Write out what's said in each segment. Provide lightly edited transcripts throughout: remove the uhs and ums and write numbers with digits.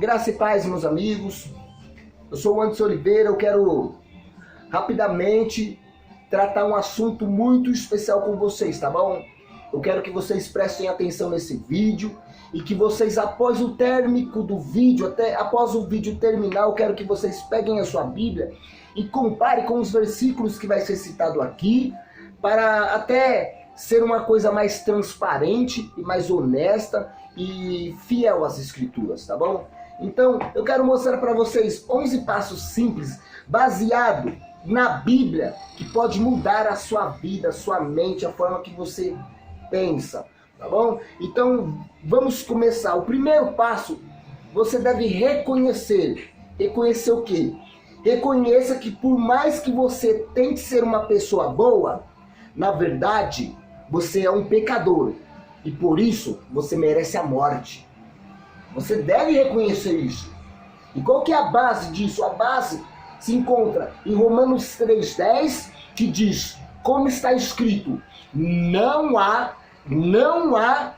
Graça e paz, meus amigos. Eu sou o Anderson Oliveira. Eu quero rapidamente tratar um assunto muito especial com vocês, tá bom? Eu quero que vocês prestem atenção nesse vídeo e que vocês, após o término do vídeo, até após o vídeo terminar, eu quero que vocês peguem a sua Bíblia e comparem com os versículos que vai ser citado aqui, para até ser uma coisa mais transparente e mais honesta e fiel às Escrituras, tá bom? Então, eu quero mostrar para vocês 11 passos simples, baseado na Bíblia, que pode mudar a sua vida, a sua mente, a forma que você pensa, tá bom? Então, vamos começar. O primeiro passo, você deve reconhecer. Reconhecer o quê? Reconheça que por mais que você tente ser uma pessoa boa, na verdade, você é um pecador. E por isso, você merece a morte. Você deve reconhecer isso. E qual que é a base disso? A base se encontra em Romanos 3,10, que diz, como está escrito, não há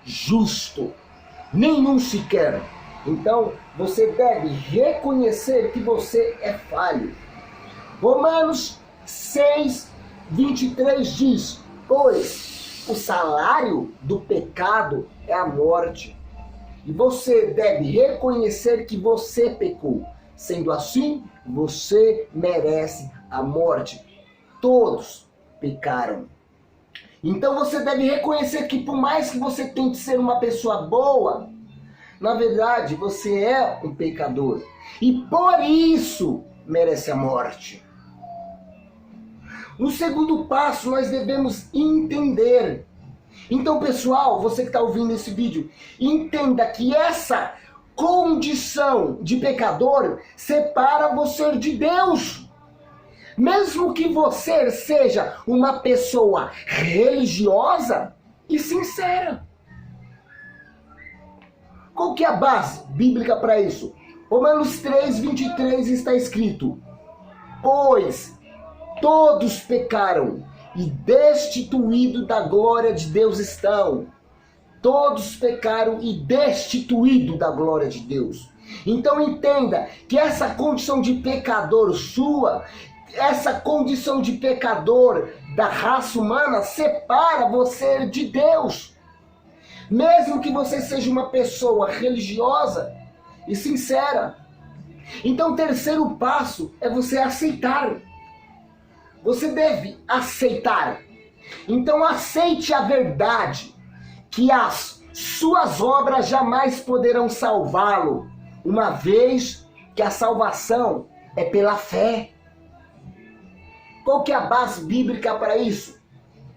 justo, nenhum sequer. Então, você deve reconhecer que você é falho. Romanos 6,23 diz, pois o salário do pecado é a morte. E você deve reconhecer que você pecou. Sendo assim, você merece a morte. Todos pecaram. Então você deve reconhecer que por mais que você tente ser uma pessoa boa, na verdade você é um pecador. E por isso merece a morte. No segundo passo, nós devemos entender. Então, pessoal, você que está ouvindo esse vídeo, entenda que essa condição de pecador separa você de Deus. Mesmo que você seja uma pessoa religiosa e sincera. Qual que é a base bíblica para isso? Romanos 3,23 está escrito, pois todos pecaram e destituídos da glória de Deus estão. Todos pecaram e destituídos da glória de Deus. Então entenda que essa condição de pecador sua, essa condição de pecador da raça humana, separa você de Deus. Mesmo que você seja uma pessoa religiosa e sincera. Então o terceiro passo é você aceitar. Você deve aceitar. Então aceite a verdade, que as suas obras jamais poderão salvá-lo, uma vez que a salvação é pela fé. Qual que é a base bíblica para isso?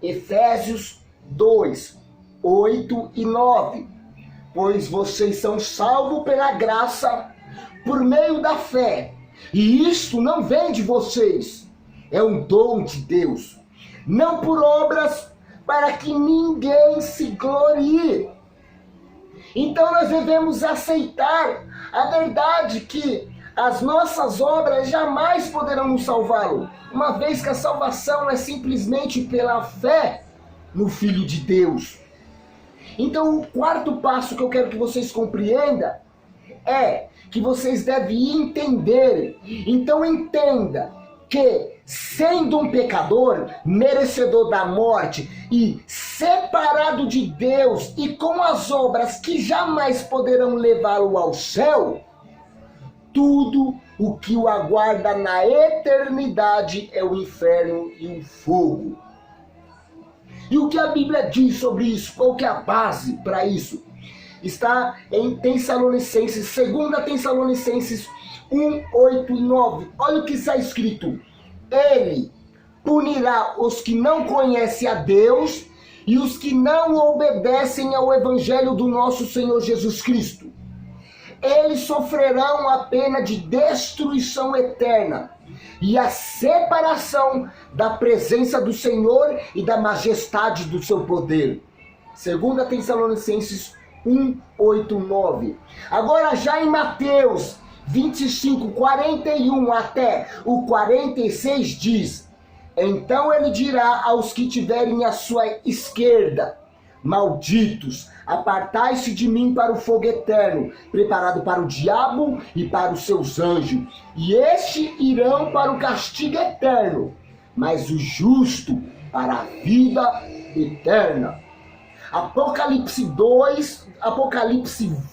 Efésios 2, 8 e 9. Pois vocês são salvos pela graça, por meio da fé. E isto não vem de vocês. É um dom de Deus, não por obras, para que ninguém se glorie. Então nós devemos aceitar a verdade que as nossas obras jamais poderão nos salvá-lo, uma vez que a salvação é simplesmente pela fé no Filho de Deus. Então o quarto passo que eu quero que vocês compreendam é que vocês devem entender. Então entenda que, sendo um pecador, merecedor da morte e separado de Deus e com as obras que jamais poderão levá-lo ao céu, tudo o que o aguarda na eternidade é o inferno e o fogo. E o que a Bíblia diz sobre isso? Qual que é a base para isso? Está em Tessalonicenses, 2 Tessalonicenses 1, 8 e 9. Olha o que está escrito. Ele punirá os que não conhecem a Deus e os que não obedecem ao Evangelho do nosso Senhor Jesus Cristo. Eles sofrerão a pena de destruição eterna e a separação da presença do Senhor e da majestade do seu poder. 2 Tessalonicenses 1, 8, 9. Agora já em Mateus 25, 41 até o 46 diz, então ele dirá aos que tiverem à sua esquerda, malditos, apartai-se de mim para o fogo eterno, preparado para o diabo e para os seus anjos, e estes irão para o castigo eterno, mas o justo para a vida eterna. Apocalipse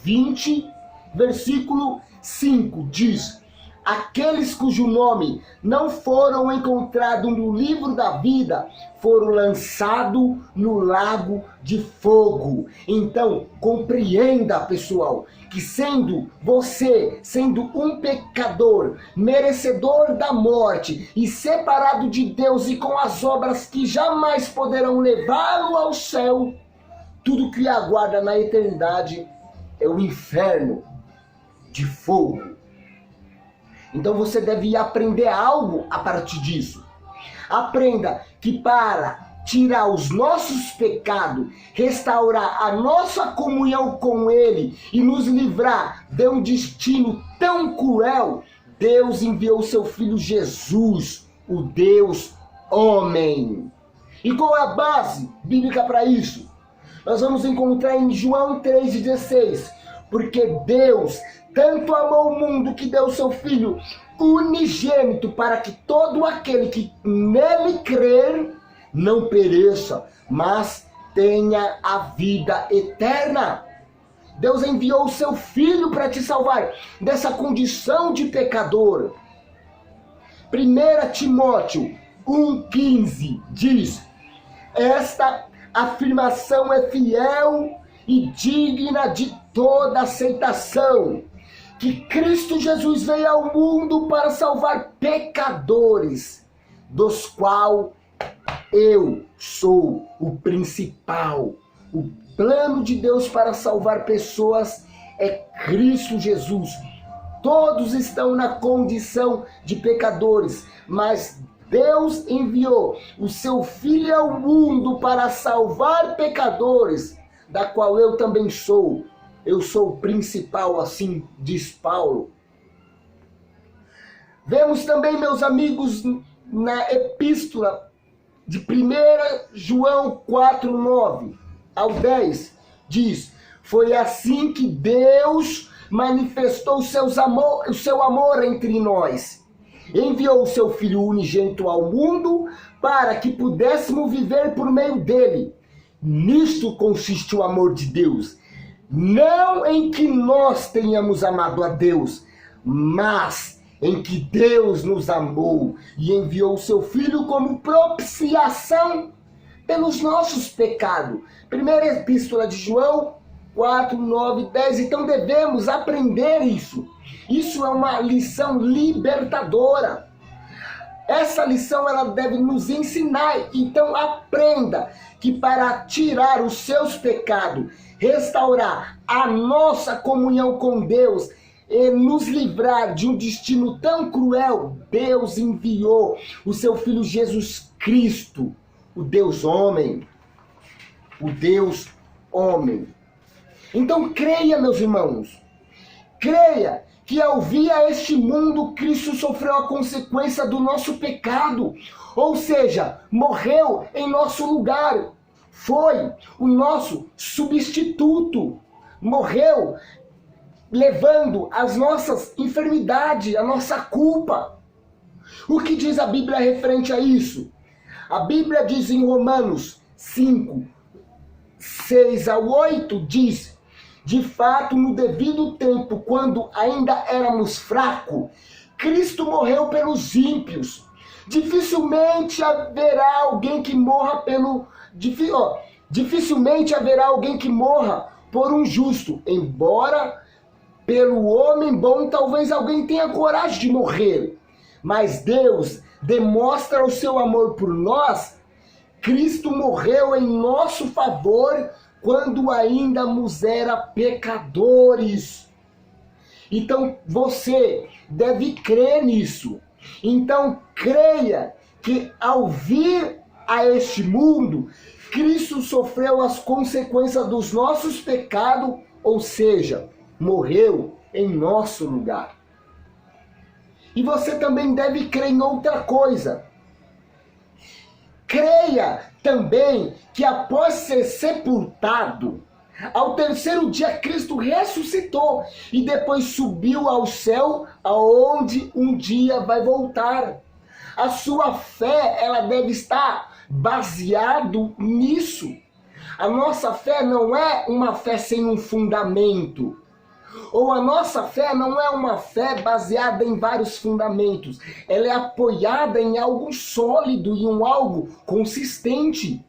20, versículo 5 diz: aqueles cujo nome não foram encontrados no livro da vida foram lançados no lago de fogo. Então, compreenda, pessoal, que sendo um pecador, merecedor da morte e separado de Deus e com as obras que jamais poderão levá-lo ao céu, tudo que aguarda na eternidade é o inferno de fogo. Então você deve aprender algo a partir disso. Aprenda que para tirar os nossos pecados, restaurar a nossa comunhão com Ele e nos livrar de um destino tão cruel, Deus enviou seu Filho Jesus, o Deus homem. E qual é a base bíblica para isso? Nós vamos encontrar em João 3,16. Porque Deus tanto amou o mundo que deu seu Filho unigênito para que todo aquele que nele crer não pereça, mas tenha a vida eterna. Deus enviou o seu Filho para te salvar dessa condição de pecador. 1 Timóteo 1,15 diz: esta afirmação é fiel e digna de toda aceitação, que Cristo Jesus veio ao mundo para salvar pecadores, dos quais eu sou o principal. O plano de Deus para salvar pessoas é Cristo Jesus. Todos estão na condição de pecadores, mas Deus enviou o seu Filho ao mundo para salvar pecadores, da qual eu também sou. Eu sou o principal, assim diz Paulo. Vemos também, meus amigos, na epístola de 1 João 4:9 ao 10, diz: foi assim que Deus manifestou o seu amor entre nós. Enviou o seu Filho unigênito ao mundo para que pudéssemos viver por meio dele. Nisto consiste o amor de Deus. Não em que nós tenhamos amado a Deus, mas em que Deus nos amou e enviou o seu Filho como propiciação pelos nossos pecados. Primeira epístola de João 4, 9, 10. Então devemos aprender isso. Isso é uma lição libertadora. Essa lição ela deve nos ensinar. Então aprenda que para tirar os seus pecados, restaurar a nossa comunhão com Deus e nos livrar de um destino tão cruel, Deus enviou o seu Filho Jesus Cristo, o Deus homem. O Deus homem. Então creia, meus irmãos, creia que ao vir a este mundo, Cristo sofreu a consequência do nosso pecado, ou seja, morreu em nosso lugar, foi o nosso substituto, morreu levando as nossas enfermidades, a nossa culpa. O que diz a Bíblia referente a isso? A Bíblia diz em Romanos 5, 6 a 8, diz: de fato, no devido tempo, quando ainda éramos fracos, Cristo morreu pelos ímpios. Dificilmente haverá alguém que morra por um justo, embora pelo homem bom talvez alguém tenha coragem de morrer. Mas Deus demonstra o seu amor por nós. Cristo morreu em nosso favor quando ainda era pecadores. Então você deve crer nisso. Então creia que ao vir a este mundo, Cristo sofreu as consequências dos nossos pecados, ou seja, morreu em nosso lugar. E você também deve crer em outra coisa. creia também que após ser sepultado, ao terceiro dia Cristo ressuscitou e depois subiu ao céu, aonde um dia vai voltar. A sua fé, ela deve estar baseado nisso. A nossa fé não é uma fé sem um fundamento. Ou a nossa fé não é uma fé baseada em vários fundamentos. Ela é apoiada em algo sólido, em um algo consistente.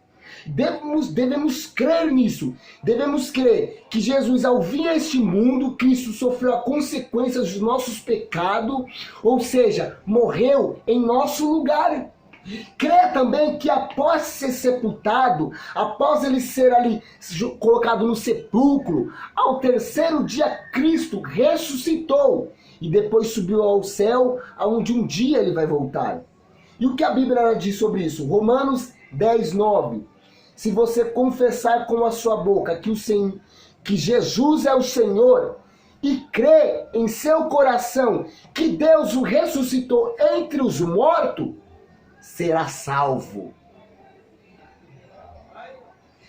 Devemos crer nisso. Devemos crer que Jesus, ao vir a este mundo, Cristo sofreu as consequências dos nossos pecados, ou seja, morreu em nosso lugar. Crê também que após ser sepultado, após ele ser ali colocado no sepulcro, ao terceiro dia Cristo ressuscitou e depois subiu ao céu, aonde um dia ele vai voltar. E o que a Bíblia diz sobre isso? Romanos 10:9. Se você confessar com a sua boca que Jesus é o Senhor e crer em seu coração que Deus o ressuscitou entre os mortos, será salvo.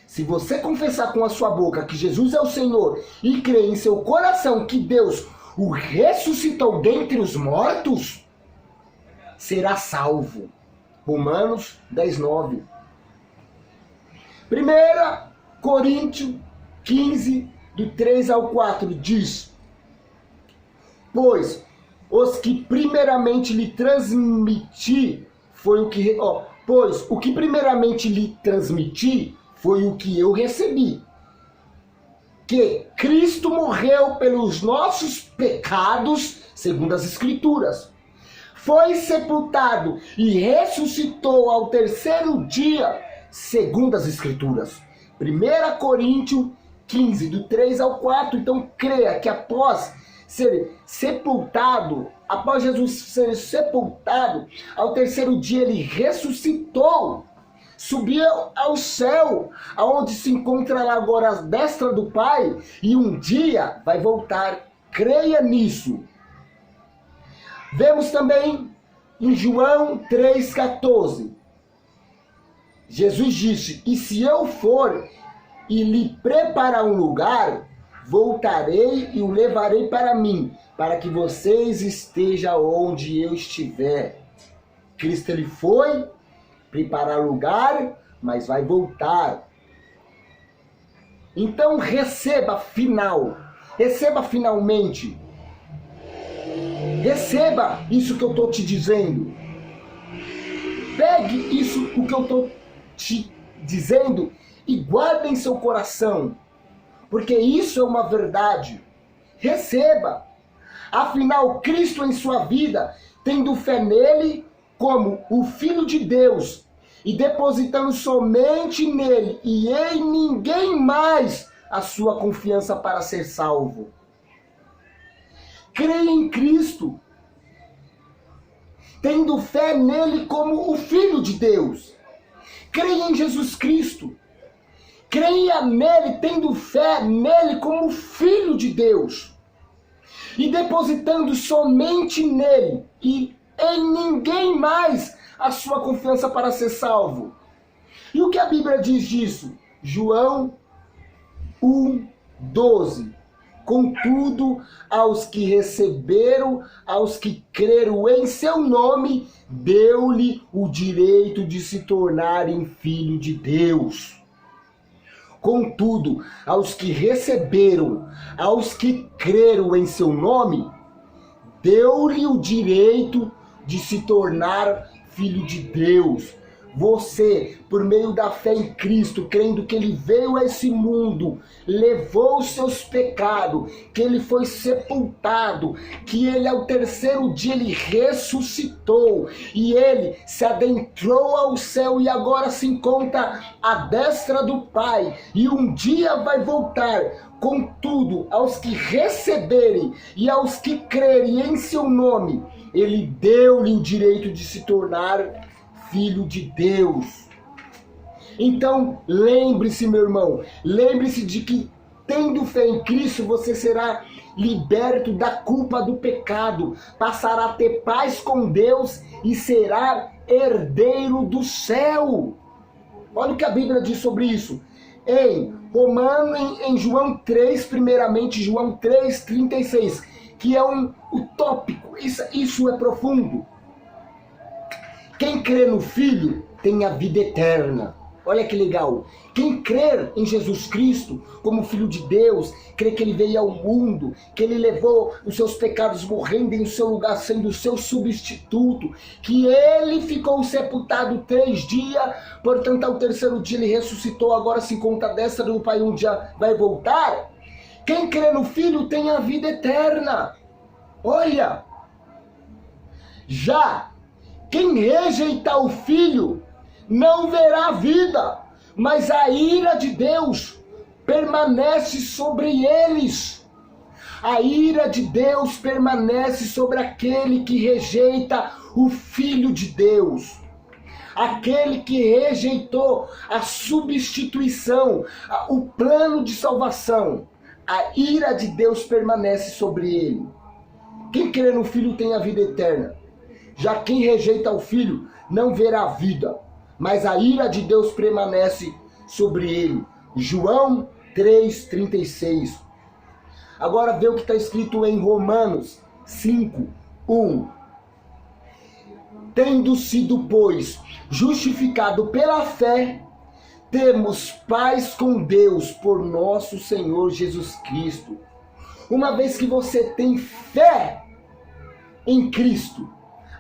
Se você confessar com a sua boca que Jesus é o Senhor e crer em seu coração que Deus o ressuscitou dentre os mortos, será salvo. Romanos 10:9. 1 Coríntios 15, do 3 ao 4, diz: Pois os que primeiramente lhe transmiti foi o que... Pois o que primeiramente lhe transmiti foi o que eu recebi. Que Cristo morreu pelos nossos pecados, segundo as Escrituras. Foi sepultado e ressuscitou ao terceiro dia, segundo as Escrituras. 1 Coríntios 15, do 3 ao 4. Então creia que após ser sepultado, após Jesus ser sepultado, ao terceiro dia ele ressuscitou, subiu ao céu, aonde se encontra lá agora à destra do Pai, e um dia vai voltar. Creia nisso. Vemos também em João 3,14. Jesus disse: E se eu for e lhe preparar um lugar, voltarei e o levarei para mim, para que vocês estejam onde eu estiver. Cristo ele foi preparar lugar, mas vai voltar. Então receba finalmente. Receba isso que eu estou te dizendo. Pegue isso, o que eu estou te dizendo, e guarde em seu coração, porque isso é uma verdade. Receba. Afinal, Cristo em sua vida, tendo fé nele como o Filho de Deus, e depositando somente nele e em ninguém mais a sua confiança para ser salvo. Creia em Cristo, tendo fé nele como o Filho de Deus. Creia em Jesus Cristo. Creia nele, tendo fé nele como Filho de Deus. E depositando somente nele e em ninguém mais a sua confiança para ser salvo. E o que a Bíblia diz disso? João 1:12. Contudo, aos que receberam, aos que creram em seu nome, deu-lhe o direito de se tornarem filho de Deus. Contudo, aos que receberam, aos que creram em seu nome, deu-lhe o direito de se tornar filho de Deus. Você, por meio da fé em Cristo, crendo que ele veio a esse mundo, levou os seus pecados, que ele foi sepultado, que ele ao terceiro dia ele ressuscitou, e ele se adentrou ao céu e agora se encontra à destra do Pai, e um dia vai voltar. Contudo, aos que receberem e aos que crerem em seu nome, ele deu-lhe o direito de se tornar filho de Deus. Então, lembre-se, meu irmão, lembre-se de que, tendo fé em Cristo, você será liberto da culpa do pecado, passará a ter paz com Deus e será herdeiro do céu. Olha o que a Bíblia diz sobre isso. Em João 3, primeiramente, João 3,36, que é um utópico, isso é profundo. Quem crê no Filho tem a vida eterna. Olha que legal. Quem crer em Jesus Cristo como Filho de Deus, crê que Ele veio ao mundo, que Ele levou os seus pecados morrendo em seu lugar, sendo o seu substituto, que Ele ficou sepultado 3 dias, portanto ao terceiro dia Ele ressuscitou, agora se encontra à destra do Pai, um dia vai voltar. Quem crê no Filho tem a vida eterna. Olha, já quem rejeitar o Filho não verá vida, mas a ira de Deus permanece sobre eles. A ira de Deus permanece sobre aquele que rejeita o Filho de Deus. Aquele que rejeitou a substituição, o plano de salvação. A ira de Deus permanece sobre ele. Quem crê no Filho tem a vida eterna. Já quem rejeita o Filho não verá vida, mas a ira de Deus permanece sobre ele. João 3,36. Agora vê o que está escrito em Romanos 5:1. Tendo sido, pois, justificado pela fé, temos paz com Deus por nosso Senhor Jesus Cristo. Uma vez que você tem fé em Cristo,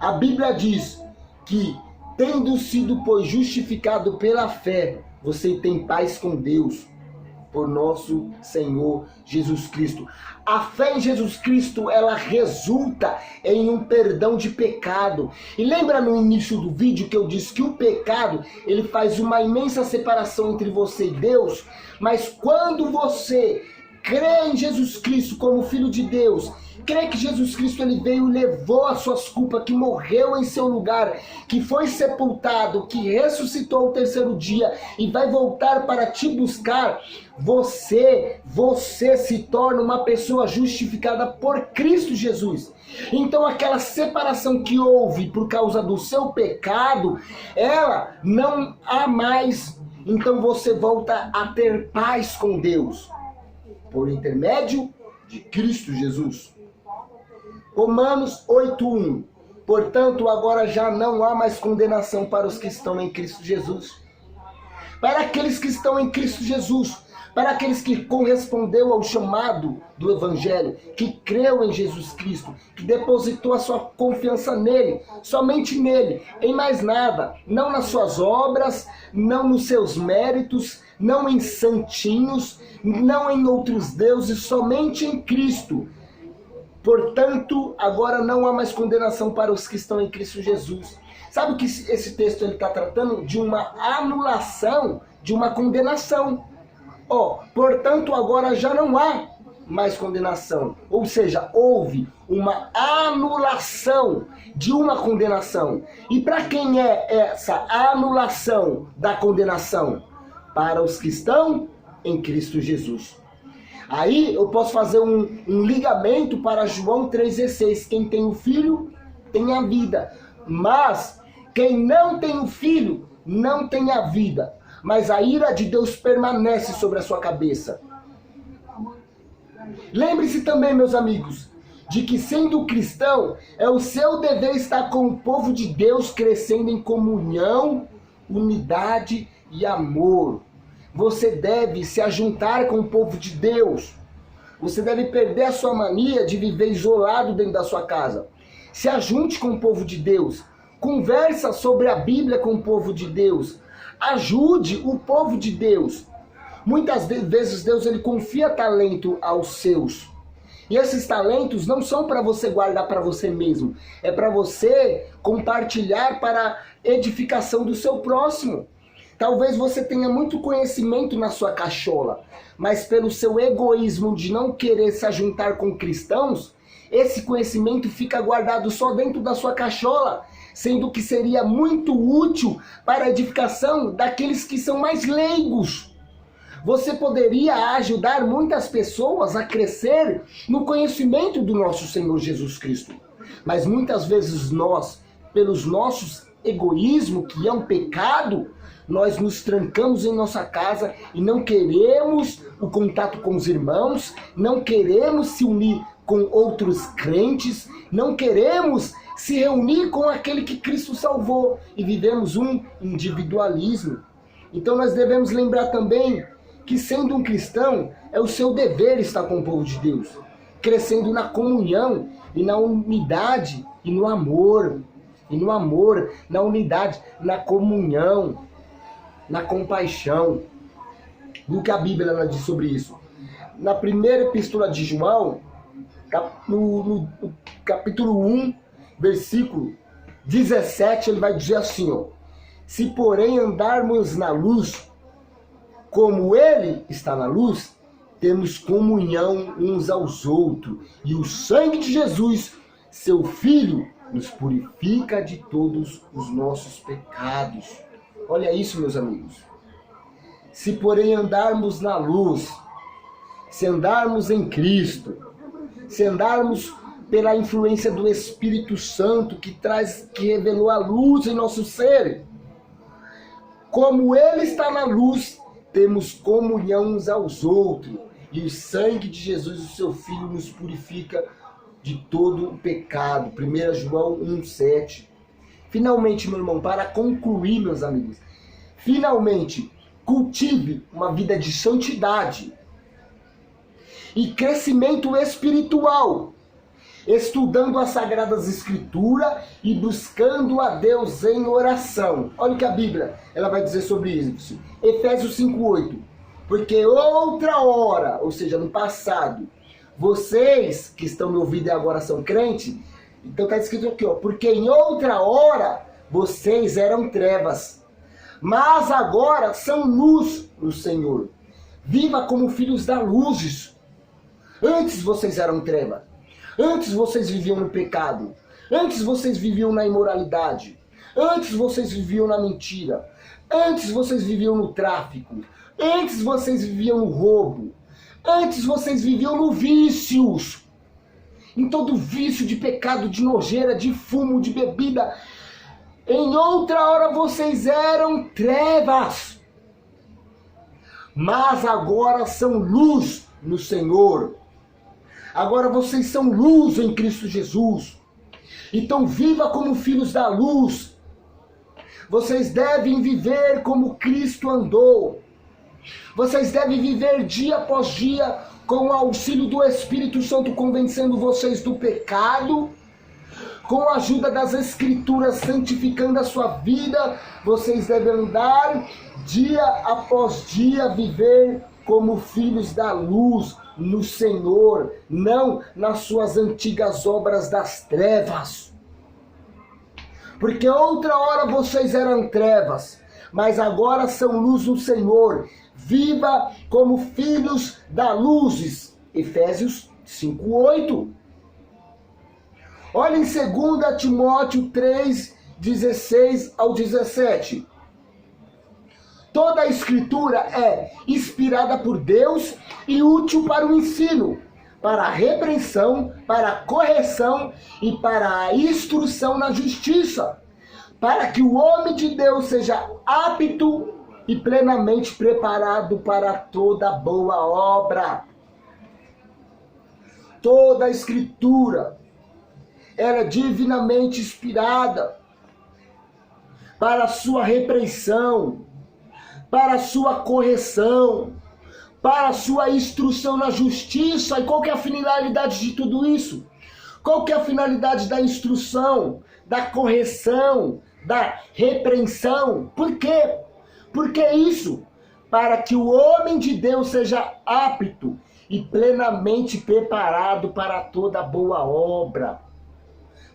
a Bíblia diz que, tendo sido, pois, justificado pela fé, você tem paz com Deus, por nosso Senhor Jesus Cristo. A fé em Jesus Cristo, ela resulta em um perdão de pecado. E lembra no início do vídeo que eu disse que o pecado, ele faz uma imensa separação entre você e Deus, mas quando você crê em Jesus Cristo como Filho de Deus, crê que Jesus Cristo ele veio e levou as suas culpas, que morreu em seu lugar, que foi sepultado, que ressuscitou ao terceiro dia e vai voltar para te buscar, você se torna uma pessoa justificada por Cristo Jesus. Então aquela separação que houve por causa do seu pecado, ela não há mais. Então você volta a ter paz com Deus, por intermédio de Cristo Jesus. Romanos 8:1. Portanto, agora já não há mais condenação para os que estão em Cristo Jesus. Para aqueles que estão em Cristo Jesus, para aqueles que correspondeu ao chamado do Evangelho, que creu em Jesus Cristo, que depositou a sua confiança nele, somente nele, em mais nada, não nas suas obras, não nos seus méritos, não em santinhos, não em outros deuses, somente em Cristo. Portanto, agora não há mais condenação para os que estão em Cristo Jesus. Sabe o que esse texto está tratando? De uma anulação, de uma condenação. Portanto, agora já não há mais condenação. Ou seja, houve uma anulação de uma condenação. E para quem é essa anulação da condenação? Para os que estão em Cristo Jesus. Aí eu posso fazer um ligamento para João 3,16. Quem tem o Filho tem a vida. Mas quem não tem o Filho não tem a vida. Mas a ira de Deus permanece sobre a sua cabeça. Lembre-se também, meus amigos, de que sendo cristão, é o seu dever estar com o povo de Deus, crescendo em comunhão, unidade e amor. Você deve se ajuntar com o povo de Deus. Você deve perder a sua mania de viver isolado dentro da sua casa. Se ajunte com o povo de Deus. Conversa sobre a Bíblia com o povo de Deus. Ajude o povo de Deus. Muitas vezes Deus ele confia talento aos seus. E esses talentos não são para você guardar para você mesmo. É para você compartilhar para a edificação do seu próximo. Talvez você tenha muito conhecimento na sua cachola, mas pelo seu egoísmo de não querer se ajuntar com cristãos, esse conhecimento fica guardado só dentro da sua cachola, sendo que seria muito útil para a edificação daqueles que são mais leigos. Você poderia ajudar muitas pessoas a crescer no conhecimento do nosso Senhor Jesus Cristo. Mas muitas vezes nós, pelos nossos egoísmo, que é um pecado, nós nos trancamos em nossa casa e não queremos o contato com os irmãos, não queremos se unir com outros crentes, não queremos se reunir com aquele que Cristo salvou e vivemos um individualismo. Então nós devemos lembrar também que, sendo um cristão, é o seu dever estar com o povo de Deus, crescendo na comunhão e na unidade e no amor, na unidade, na comunhão, na compaixão. Do que a Bíblia ela diz sobre isso? Na primeira epístola de João, no capítulo 1, versículo 17, ele vai dizer assim, ó: se porém andarmos na luz, como ele está na luz, temos comunhão uns aos outros, e o sangue de Jesus, seu Filho, nos purifica de todos os nossos pecados. Olha isso, meus amigos. Se porém andarmos na luz, se andarmos em Cristo, se andarmos pela influência do Espírito Santo que revelou a luz em nosso ser, como ele está na luz, temos comunhão uns aos outros, e o sangue de Jesus, o seu Filho, nos purifica de todo o pecado. 1 João 1,7. Finalmente, meu irmão, para concluir, meus amigos, finalmente, cultive uma vida de santidade e crescimento espiritual, estudando as Sagradas Escrituras e buscando a Deus em oração. Olha o que a Bíblia ela vai dizer sobre isso. Efésios 5,8. Porque outra hora, ou seja, no passado, vocês que estão me ouvindo e agora são crentes, então está escrito aqui, ó: porque em outra hora vocês eram trevas, mas agora são luz no Senhor. Viva como filhos da luz. Antes vocês eram trevas. Antes vocês viviam no pecado. Antes vocês viviam na imoralidade. Antes vocês viviam na mentira. Antes vocês viviam no tráfico. Antes vocês viviam no roubo. Antes vocês viviam no vícios. Em todo vício de pecado, de nojeira, de fumo, de bebida. Em outra hora vocês eram trevas. Mas agora são luz no Senhor. Agora vocês são luz em Cristo Jesus. Então viva como filhos da luz. Vocês devem viver como Cristo andou. Vocês devem viver dia após dia com o auxílio do Espírito Santo, convencendo vocês do pecado. Com a ajuda das Escrituras, santificando a sua vida. Vocês devem andar dia após dia, viver como filhos da luz no Senhor, não nas suas antigas obras das trevas. Porque outra hora vocês eram trevas, mas agora são luz no Senhor. Viva como filhos da luz. Efésios 5:8. Olha em 2 Timóteo 3, 16 ao 17. Toda a Escritura é inspirada por Deus e útil para o ensino, para a repreensão, para a correção e para a instrução na justiça, para que o homem de Deus seja apto e plenamente preparado para toda boa obra. Toda a Escritura era divinamente inspirada para a sua repreensão, para a sua correção, para a sua instrução na justiça. E qual que é a finalidade de tudo isso? Qual que é a finalidade da instrução, da correção, da repreensão? Por quê? Por que isso? Para que o homem de Deus seja apto e plenamente preparado para toda boa obra.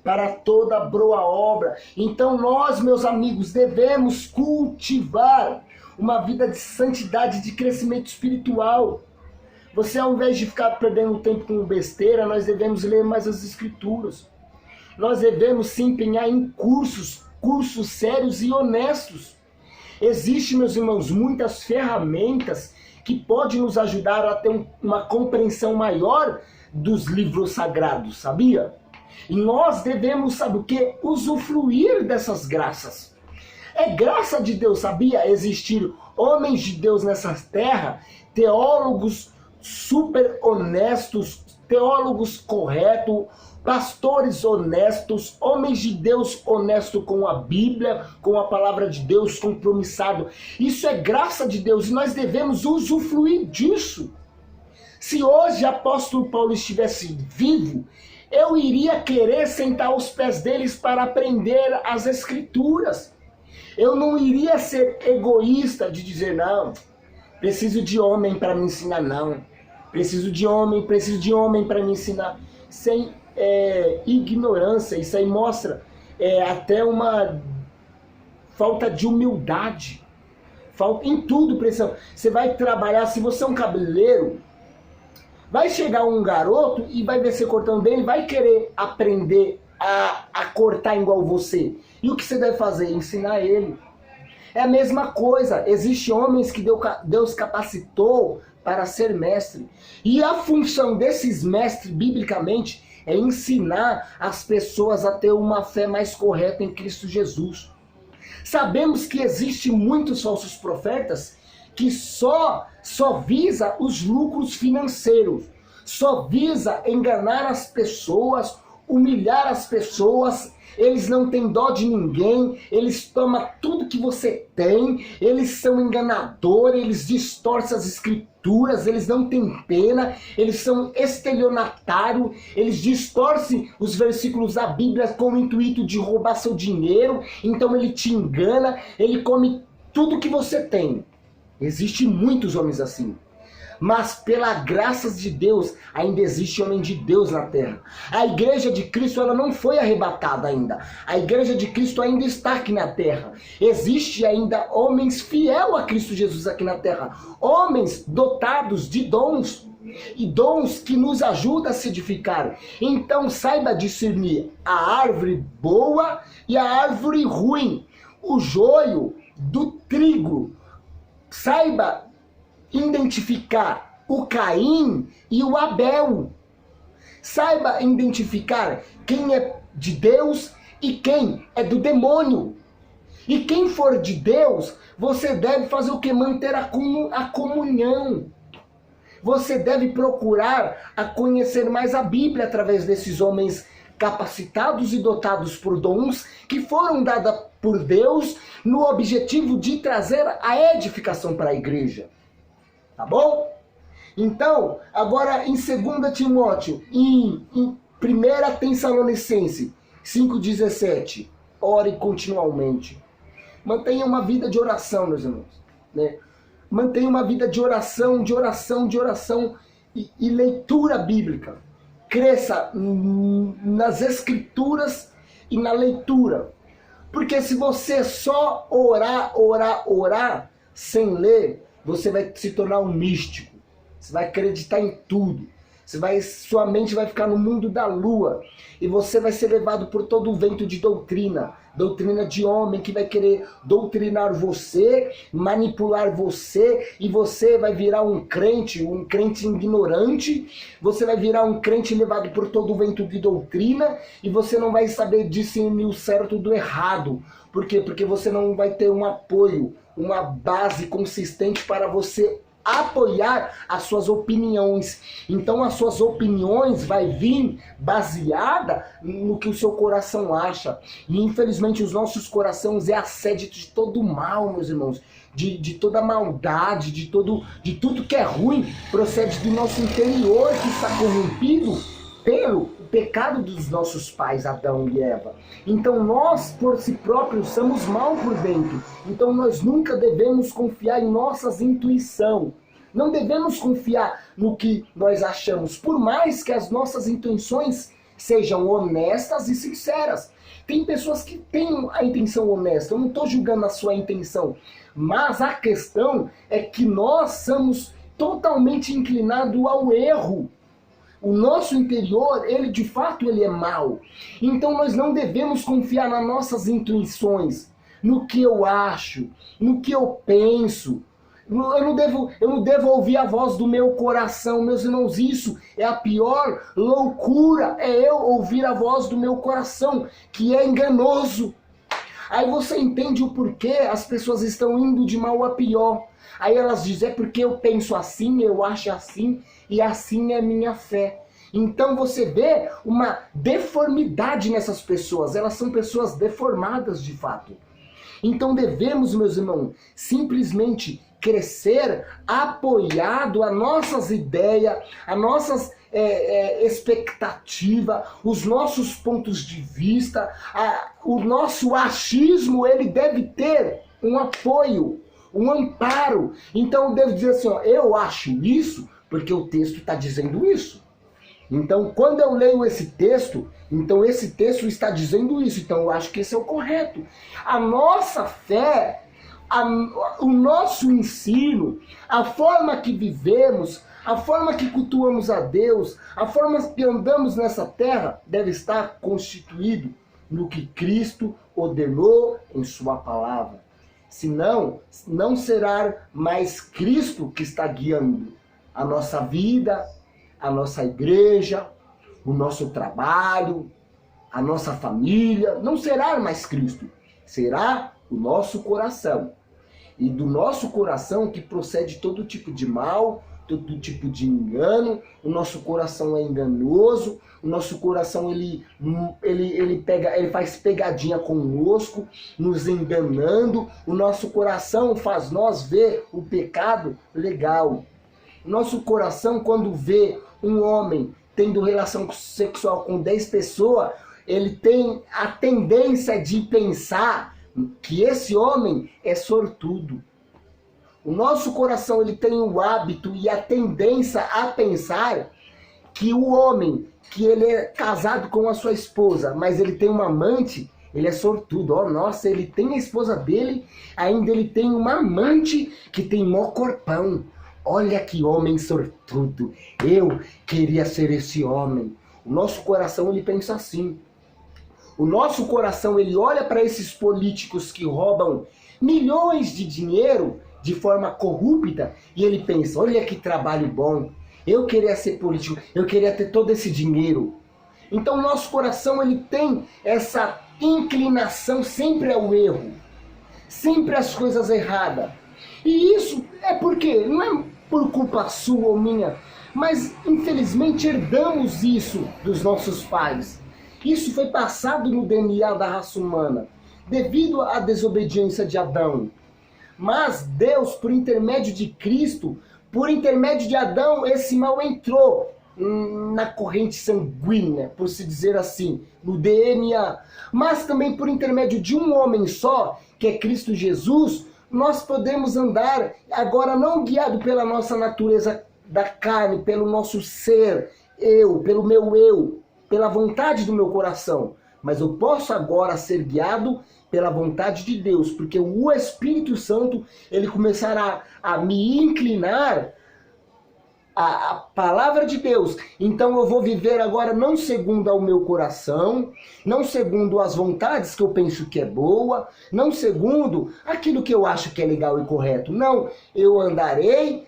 Para toda boa obra. Então nós, meus amigos, devemos cultivar uma vida de santidade, de crescimento espiritual. Você, ao invés de ficar perdendo tempo com besteira, nós devemos ler mais as Escrituras. Nós devemos se empenhar em cursos sérios e honestos. Existem, meus irmãos, muitas ferramentas que podem nos ajudar a ter uma compreensão maior dos livros sagrados, sabia? E nós devemos, sabe o quê? Usufruir dessas graças. É graça de Deus, sabia? Existir homens de Deus nessa terra, teólogos super honestos, teólogos corretos, pastores honestos, homens de Deus honestos com a Bíblia, com a palavra de Deus, compromissado. Isso é graça de Deus e nós devemos usufruir disso. Se hoje o apóstolo Paulo estivesse vivo, eu iria querer sentar aos pés deles para aprender as Escrituras. Eu não iria ser egoísta de dizer, não, preciso de homem para me ensinar, não. Preciso de homem para me ensinar. Sem ignorância, isso aí mostra até uma falta de humildade. Falta em tudo, pressão. Você vai trabalhar, se você é um cabeleireiro, vai chegar um garoto e vai ver você cortando bem, ele vai querer aprender a cortar igual você. E o que você deve fazer? Ensinar ele. É a mesma coisa. Existem homens que Deus capacitou para ser mestre. E a função desses mestres, biblicamente, é ensinar as pessoas a ter uma fé mais correta em Cristo Jesus. Sabemos que existem muitos falsos profetas que só visa os lucros financeiros, só visa enganar as pessoas, humilhar as pessoas. Eles não têm dó de ninguém, eles tomam tudo que você tem, eles são enganadores, eles distorcem as escrituras, eles não têm pena, eles são estelionatários, eles distorcem os versículos da Bíblia com o intuito de roubar seu dinheiro, então ele te engana, ele come tudo que você tem. Existem muitos homens assim. Mas pela graça de Deus, ainda existe homem de Deus na terra. A igreja de Cristo, ela não foi arrebatada ainda. A igreja de Cristo ainda está aqui na terra. Existe ainda homens fiel a Cristo Jesus aqui na terra. Homens dotados de dons. E dons que nos ajudam a se edificar. Então saiba discernir a árvore boa e a árvore ruim. O joio do trigo. Saiba identificar o Caim e o Abel. Saiba identificar quem é de Deus e quem é do demônio. E quem for de Deus, você deve fazer o que? Manter a comunhão. Você deve procurar a conhecer mais a Bíblia através desses homens capacitados e dotados por dons que foram dados por Deus no objetivo de trazer a edificação para a igreja. Tá bom? Então, agora em 2 Timóteo, em 1 Tessalonicenses 5,17, ore continuamente. Mantenha uma vida de oração, meus irmãos. Né? Mantenha uma vida de oração e leitura bíblica. Cresça nas escrituras e na leitura. Porque se você só orar, sem ler, você vai se tornar um místico. Você vai acreditar em tudo. Sua mente vai ficar no mundo da lua. E você vai ser levado por todo o vento de doutrina. Doutrina de homem que vai querer doutrinar você, manipular você. E você vai virar um crente ignorante. Você vai virar um crente levado por todo o vento de doutrina. E você não vai saber discernir o certo do errado. Por quê? Porque você não vai ter um apoio, uma base consistente para você apoiar as suas opiniões. Então as suas opiniões vai vir baseada no que o seu coração acha. E infelizmente os nossos corações é a sede de todo mal, meus irmãos. De toda maldade, de tudo que é ruim, procede do nosso interior que está corrompido pelo pecado dos nossos pais, Adão e Eva. Então nós, por si próprios, somos mal por dentro. Então nós nunca devemos confiar em nossas intuições. Não devemos confiar no que nós achamos, por mais que as nossas intenções sejam honestas e sinceras. Tem pessoas que têm a intenção honesta, eu não estou julgando a sua intenção, mas a questão é que nós somos totalmente inclinados ao erro. O nosso interior, ele de fato ele é mau. Então nós não devemos confiar nas nossas intuições, no que eu acho, no que eu penso. Eu não devo ouvir a voz do meu coração. Meus irmãos, isso é a pior loucura. É eu ouvir a voz do meu coração, que é enganoso. Aí você entende o porquê as pessoas estão indo de mal a pior. Aí elas dizem, é porque eu penso assim, eu acho assim, e assim é minha fé. Então você vê uma deformidade nessas pessoas. Elas são pessoas deformadas de fato. Então devemos, meus irmãos, simplesmente crescer apoiado a nossas ideias, a nossas expectativas, os nossos pontos de vista, o nosso achismo, ele deve ter um apoio, um amparo. Então eu devo dizer assim, ó, eu acho isso porque o texto está dizendo isso. Então, quando eu leio esse texto, então esse texto está dizendo isso, então eu acho que esse é o correto. A nossa fé, o nosso ensino, a forma que vivemos, a forma que cultuamos a Deus, a forma que andamos nessa terra, deve estar constituído no que Cristo ordenou em sua palavra. Senão, não será mais Cristo que está guiando a nossa vida, a nossa igreja, o nosso trabalho, a nossa família. Não será mais Cristo, será o nosso coração. E do nosso coração que procede todo tipo de mal, todo tipo de engano. O nosso coração é enganoso, o nosso coração ele faz pegadinha conosco, nos enganando. O nosso coração faz nós ver o pecado legal. Nosso coração, quando vê um homem tendo relação sexual com 10 pessoas, ele tem a tendência de pensar que esse homem é sortudo. O nosso coração ele tem o hábito e a tendência a pensar que o homem, que ele é casado com a sua esposa, mas ele tem uma amante, ele é sortudo. Oh, nossa, ele tem a esposa dele, ainda ele tem uma amante que tem mó corpão. Olha que homem sortudo, eu queria ser esse homem. O nosso coração ele pensa assim. O nosso coração ele olha para esses políticos que roubam milhões de dinheiro de forma corrupta e ele pensa, olha que trabalho bom, eu queria ser político, eu queria ter todo esse dinheiro. Então o nosso coração ele tem essa inclinação sempre ao erro, sempre às coisas erradas. E isso é porque, não é por culpa sua ou minha, mas infelizmente herdamos isso dos nossos pais. Isso foi passado no DNA da raça humana, devido à desobediência de Adão. Mas Deus, por intermédio de Cristo, por intermédio de Adão, esse mal entrou na corrente sanguínea, por se dizer assim, no DNA. Mas também por intermédio de um homem só, que é Cristo Jesus, nós podemos andar agora não guiado pela nossa natureza da carne, pelo nosso ser, pelo meu eu, pela vontade do meu coração, mas eu posso agora ser guiado pela vontade de Deus, porque o Espírito Santo, ele começará a me inclinar a palavra de Deus. Então eu vou viver agora não segundo ao meu coração, não segundo as vontades que eu penso que é boa, não segundo aquilo que eu acho que é legal e correto. Não, eu andarei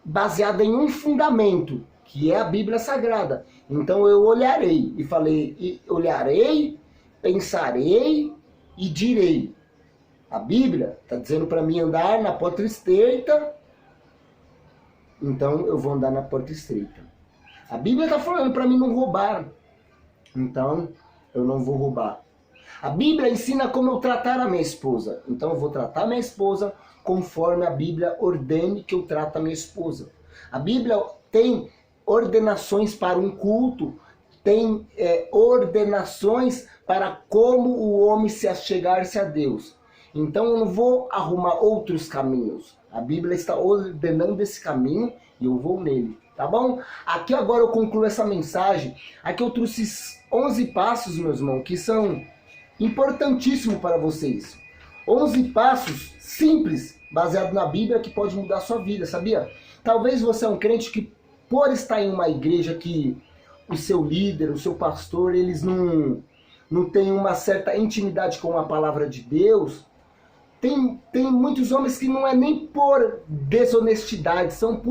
baseado em um fundamento, que é a Bíblia Sagrada. Então eu olharei, e falei, olharei, pensarei e direi. A Bíblia está dizendo para mim andar na porta estreita, então eu vou andar na porta estreita. A Bíblia está falando para mim não roubar, então eu não vou roubar. A Bíblia ensina como eu tratar a minha esposa, então eu vou tratar a minha esposa conforme a Bíblia ordene que eu trate a minha esposa. A Bíblia tem ordenações para um culto, tem ordenações para como o homem se achegar-se a Deus. Então eu não vou arrumar outros caminhos. A Bíblia está ordenando esse caminho e eu vou nele, tá bom? Aqui agora eu concluo essa mensagem. Aqui eu trouxe 11 passos, meus irmãos, que são importantíssimos para vocês. 11 passos simples, baseados na Bíblia, que pode mudar a sua vida, sabia? Talvez você é um crente que, por estar em uma igreja que o seu líder, o seu pastor, eles não têm uma certa intimidade com a palavra de Deus, Tem muitos homens que não é nem por desonestidade, são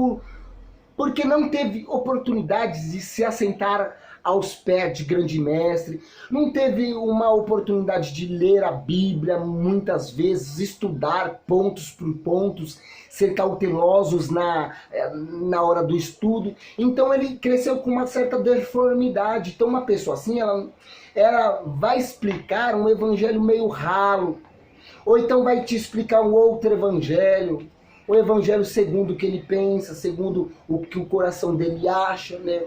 porque não teve oportunidade de se assentar aos pés de grande mestre, não teve uma oportunidade de ler a Bíblia muitas vezes, estudar pontos por pontos, ser cautelosos na hora do estudo. Então ele cresceu com uma certa deformidade. Então uma pessoa assim, ela vai explicar um evangelho meio ralo, ou então vai te explicar um outro evangelho, o evangelho segundo o que ele pensa, segundo o que o coração dele acha, né?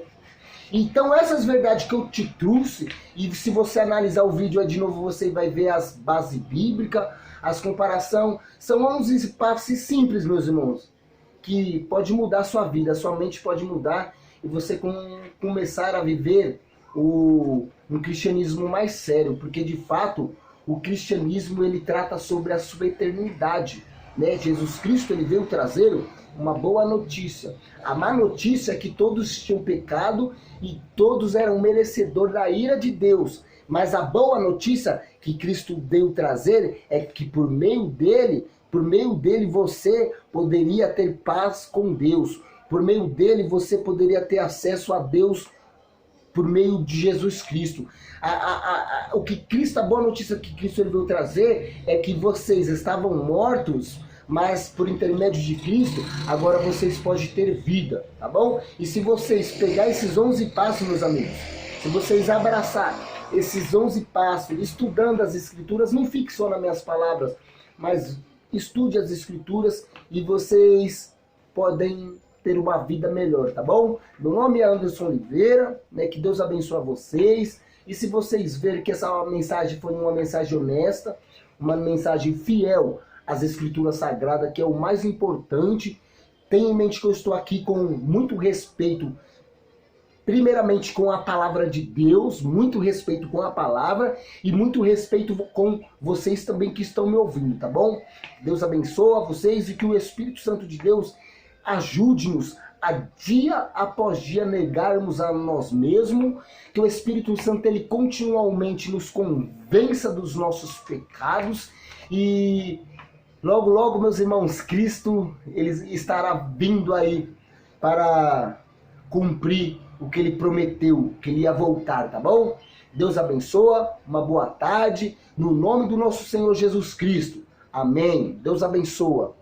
Então essas verdades que eu te trouxe, e se você analisar o vídeo aí de novo, você vai ver as bases bíblicas, as comparações, são 11 passos simples, meus irmãos, que pode mudar a sua vida, a sua mente pode mudar, e você começar a viver um cristianismo mais sério, porque de fato o cristianismo ele trata sobre a sua eternidade, né? Jesus Cristo ele veio trazer uma boa notícia. A má notícia é que todos tinham pecado e todos eram merecedores da ira de Deus. Mas a boa notícia que Cristo veio trazer é que por meio dele você poderia ter paz com Deus. Por meio dele você poderia ter acesso a Deus por meio de Jesus Cristo. A boa notícia que Cristo veio trazer é que vocês estavam mortos, mas por intermédio de Cristo, agora vocês podem ter vida, tá bom? E se vocês pegar esses 11 passos, meus amigos, se vocês abraçar esses 11 passos, estudando as Escrituras, não fique só nas minhas palavras, mas estude as Escrituras e vocês podem ter uma vida melhor, tá bom? Meu nome é Anderson Oliveira, né? Que Deus abençoe vocês. E se vocês verem que essa mensagem foi uma mensagem honesta, uma mensagem fiel às Escrituras Sagradas, que é o mais importante, tenha em mente que eu estou aqui com muito respeito, primeiramente com a palavra de Deus, muito respeito com a palavra e muito respeito com vocês também que estão me ouvindo, tá bom? Deus abençoe vocês e que o Espírito Santo de Deus ajude-nos a dia após dia negarmos a nós mesmos, que o Espírito Santo ele continuamente nos convença dos nossos pecados e logo, logo, meus irmãos, Cristo ele estará vindo aí para cumprir o que ele prometeu, que ele ia voltar, tá bom? Deus abençoa, uma boa tarde, no nome do nosso Senhor Jesus Cristo. Amém. Deus abençoa.